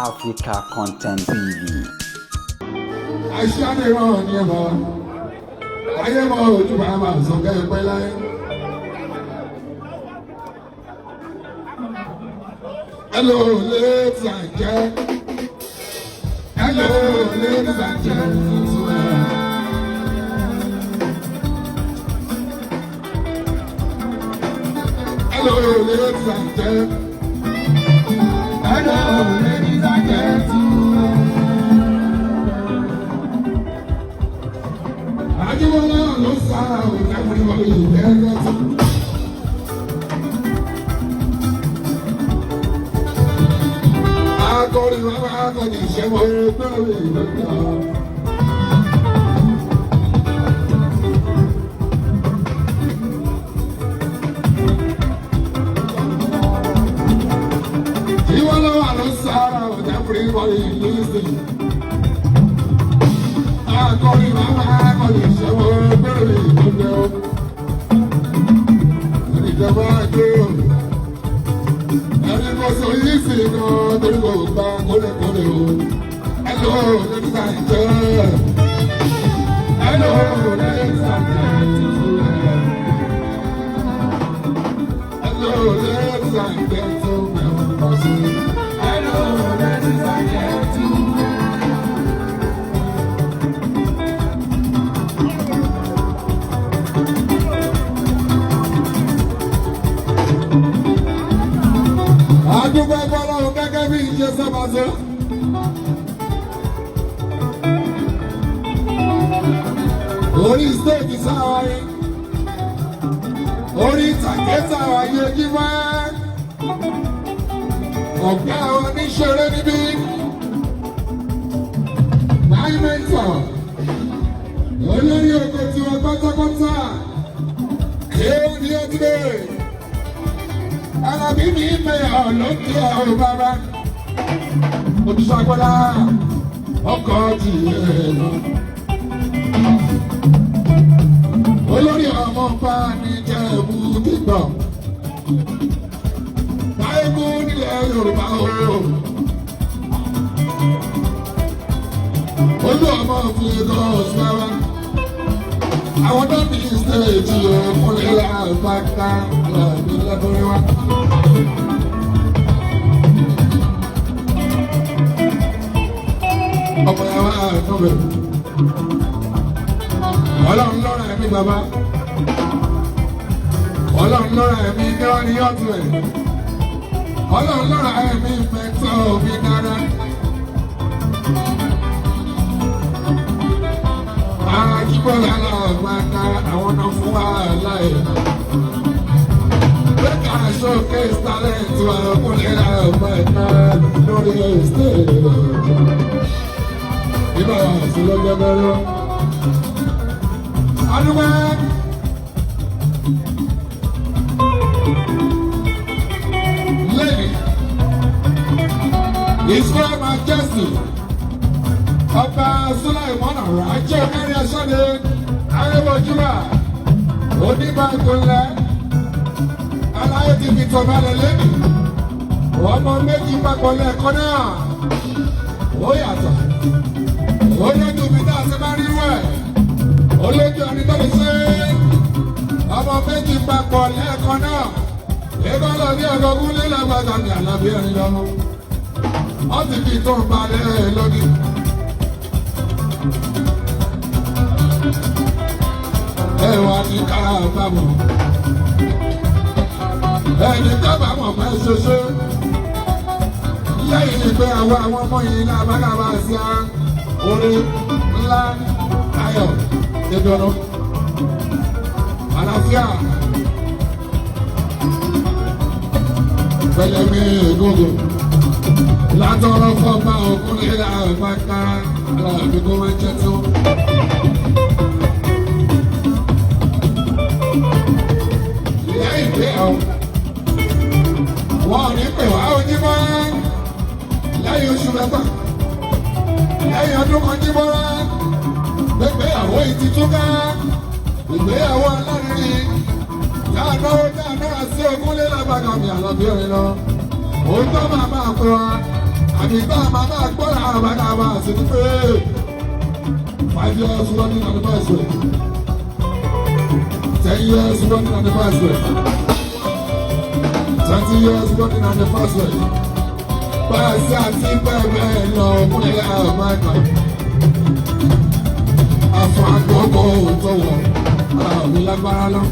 Africa Content TV. Àṣà ni wọ́n ní ẹ̀bọ̀, ayé mọ́ ojú bá máa sọ kẹ́ pẹ́ láyé. Hello, ladies and gentlemen. Hello, ladies and gentlemen. Hello, ladies and gentlemen. Hello, ladies and gentlemen. Ajibola ló sá òun everybody ẹgbẹ́ tó. Akọrin bàbá akọni ìṣẹ́wọ̀ lórí ìlọ́jà. Ìwọ lọ́wọ́ ló sá òun everybody listen. Akọrin bàbá akọni ìṣẹ́wọ̀ lórí ìlọ́jà. Ìjọba àjò. So easy, no, there go back, go. Hello, ladies and gentlemen. Hello, ladies and gentlemen. Hello, ladies and gentlemen. Hello, ladies and gentlemen. Adúgbò gbọ́dọ̀ gẹ́gẹ́ bí ìṣe sábàṣọ. Orí stéèjì sáwa yìí, orí ìtàgé sáwa yìí ojú wá. Ọ̀gá oníṣòro níbí. My mentor, olórí oko tí wọ́n pátápátá, kéwòn ní ọdún Alábí mi mẹ́yà lókè ọ̀rọ̀ bàbá. Olùṣàgbọ́lá ọkọ̀ ti ẹ̀rọ. Olórí ọmọ bá ní Jẹ̀bú gbígbọ̀. Báyìí nílẹ̀ Yorùbá o. Olú ọmọ fi Lagos bàbá. Àwọn tó ní stéèjì òkúnlẹ̀ àgbàkà lọ́dún lẹ́bùrẹ́ wa. Ọmọ yàrá àtọ́ bẹ̀rẹ̀. Ọlọ́run lọ́ra ẹ̀mí bàbá. Ọlọ́run lọ́ra ẹ̀mí kẹ́wọ́n ní ọ̀tún ẹ̀. Ọlọ́run lọ́ra ẹ̀mí mẹ́tọ́ òbí dára. Ajíbọ́lá làgbàkà àwọn náà fún wàhálà ẹ̀. Bẹ́ẹ̀ka showcase talent wa kúnlẹ̀ làgbàkà lórí stage. Ibà sí lọ́jọ́ bẹ́rẹ̀. Adúgbò. Lady, His Royal Majesty. Ọba Sulaimon Raja Mẹ́rin Aṣọ́dé Ayébọ̀júmà Oníbàgbọ́lẹ̀ Aláyé ti fi tọ́ba lẹ lẹ́nu. Ọmọ méjì papọ̀ lẹ́ẹ̀kan náà. Ó yàtọ̀. Ó lójú mi náà ṣe máa rírú ẹ̀. Ó lójú ẹni tó lè ṣe é. Ọmọ méjì papọ̀ lẹ́ẹ̀kan náà. Ẹgbẹ́ lọ ní ọgọ́gún lélẹ́gbàdàn ní Àlàbí ẹ̀rín lọ́mọ. Wọ́n ti fi tó ń balẹ̀ lónìí. Ẹwà ní kábàámọ̀, ẹni kábàámọ̀ fẹ́ ṣoṣo. Lẹ́yìn ìgbéyàwó àwọn ọmọ yìí lábákàbá sí á, orí ńlá ayọ̀ ìdùnnú, àlàáfíà, pẹ̀lẹ́mí egungun, látọ̀rọ̀ fọ́gbà òkúnlẹ̀ àgbàkà, aláàbí kó máa jẹ́ tó. Wọ́n ní pè wá Ojímọ́ lẹ́yìn oṣù mẹ́fà lẹ́yìn ọdún kan jímọ́ gbégbéyàwó ìtìtúká ìgbéyàwó alárinrin yáà náà sí ogúnlé lágbàdàn mi Àlàbí ẹ̀rín lọ. Òun tó máa pè wá àmì tá a máa náà gbọ́dọ̀ àwọn àmà àti ní pé 5 years running anniversary 10 years running anniversary 20 years running anniversary báyà sí àti bẹ́ẹ̀ lọ múlẹ̀ àmàkà àfọ àgbọ̀gbọ̀ òótọ́ wọ̀ àmì lágbára lọ.